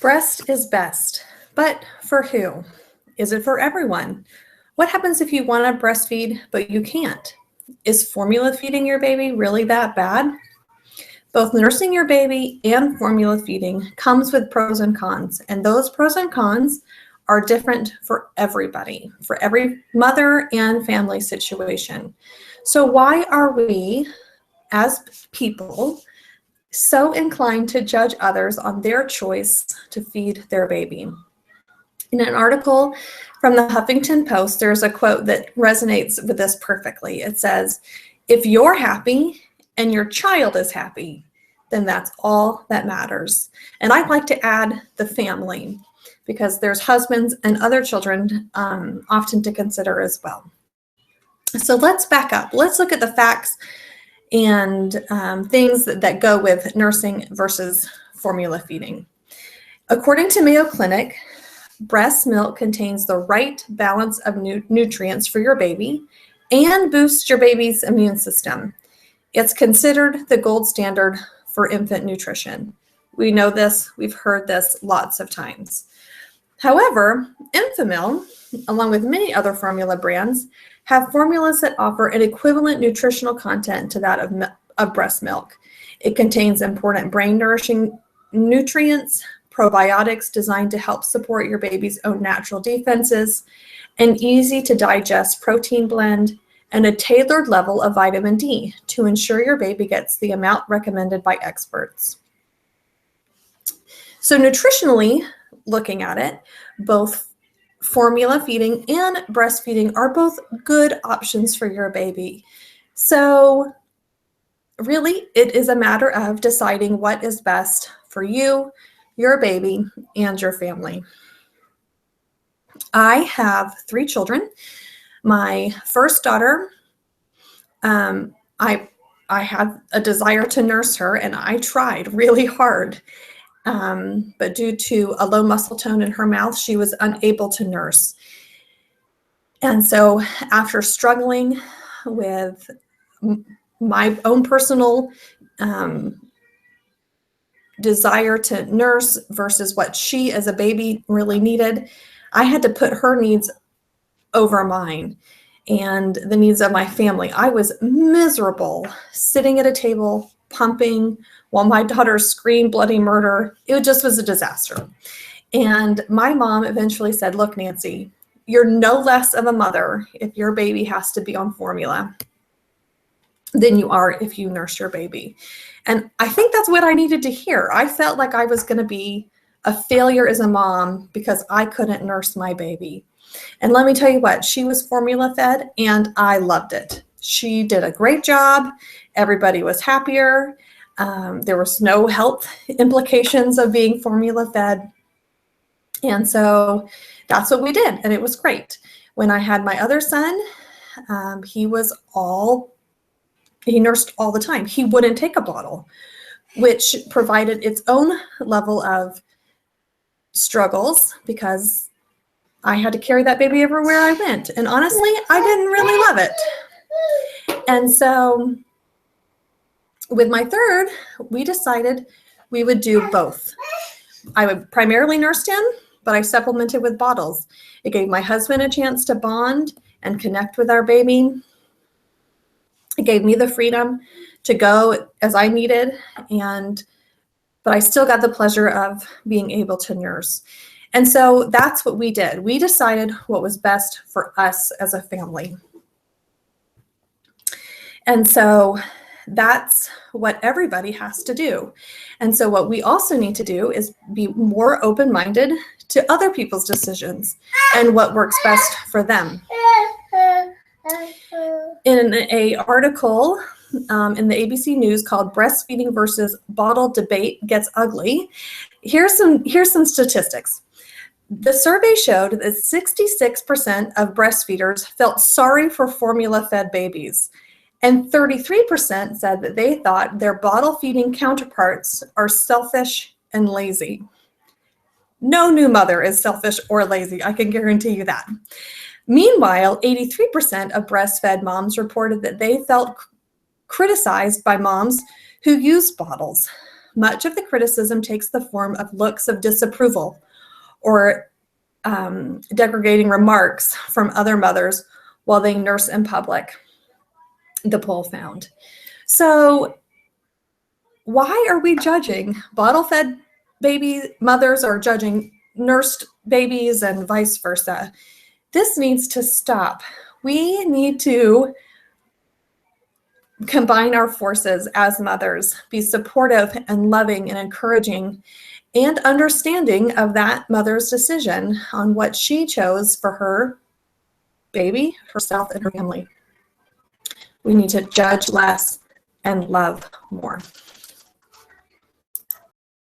Breast is best, but for who? Is it for everyone? What happens if you want to breastfeed, but you can't? Is formula feeding your baby really that bad? Both nursing your baby and formula feeding comes with pros and cons, and those pros and cons are different for everybody, for every mother and family situation. So why are we, as people, so inclined to judge others on their choice to feed their baby? In an article from the Huffington Post, there's a quote that resonates with this perfectly. It says, "If you're happy and your child is happy, then that's all that matters." And I'd like to add the family, because there's husbands and other children often to consider as well. So let's back up. Let's look at the facts and things that go with nursing versus formula feeding. According to Mayo Clinic, breast milk contains the right balance of nutrients for your baby and boosts your baby's immune system. It's considered the gold standard for infant nutrition. We know this, we've heard this lots of times. However, Enfamil, along with many other formula brands, have formulas that offer an equivalent nutritional content to that of breast milk. It contains important brain-nourishing nutrients, probiotics designed to help support your baby's own natural defenses, an easy-to-digest protein blend, and a tailored level of vitamin D to ensure your baby gets the amount recommended by experts. So nutritionally, looking at it, both formula feeding and breastfeeding are both good options for your baby. So really, it is a matter of deciding what is best for you, your baby, and your family. I have 3 children. My first daughter, I had a desire to nurse her, and I tried really hard. But due to a low muscle tone in her mouth, she was unable to nurse. And so after struggling with my own personal desire to nurse versus what she as a baby really needed, I had to put her needs over mine and the needs of my family. I was miserable sitting at a table pumping while my daughter screamed bloody murder. It just was a disaster. And my mom eventually said, "Look, Nancy, you're no less of a mother if your baby has to be on formula than you are if you nurse your baby." And I think that's what I needed to hear. I felt like I was going to be a failure as a mom because I couldn't nurse my baby. And let me tell you what, she was formula fed and I loved it. She did a great job. Everybody was happier. There was no health implications of being formula fed. And so that's what we did. And it was great. When I had my other son, he nursed all the time. He wouldn't take a bottle, which provided its own level of struggles because I had to carry that baby everywhere I went. And honestly, I didn't really love it. And so with my third, we decided we would do both. I would primarily nurse him, but I supplemented with bottles. It gave my husband a chance to bond and connect with our baby. It gave me the freedom to go as I needed, but I still got the pleasure of being able to nurse. And so that's what we did. We decided what was best for us as a family. And so that's what everybody has to do. And so what we also need to do is be more open-minded to other people's decisions and what works best for them. In an article in the ABC News called "Breastfeeding versus Bottle Debate Gets Ugly," here's some statistics. The survey showed that 66% of breastfeeders felt sorry for formula-fed babies, and 33% said that they thought their bottle-feeding counterparts are selfish and lazy. No new mother is selfish or lazy, I can guarantee you that. Meanwhile, 83% of breastfed moms reported that they felt criticized by moms who use bottles. much of the criticism takes the form of looks of disapproval or degrading remarks from other mothers while they nurse in public, the poll found. So why are we judging bottle-fed baby mothers or judging nursed babies and vice versa? This needs to stop. We need to combine our forces as mothers, be supportive and loving and encouraging and understanding of that mother's decision on what she chose for her baby, herself, and her family. We need to judge less and love more.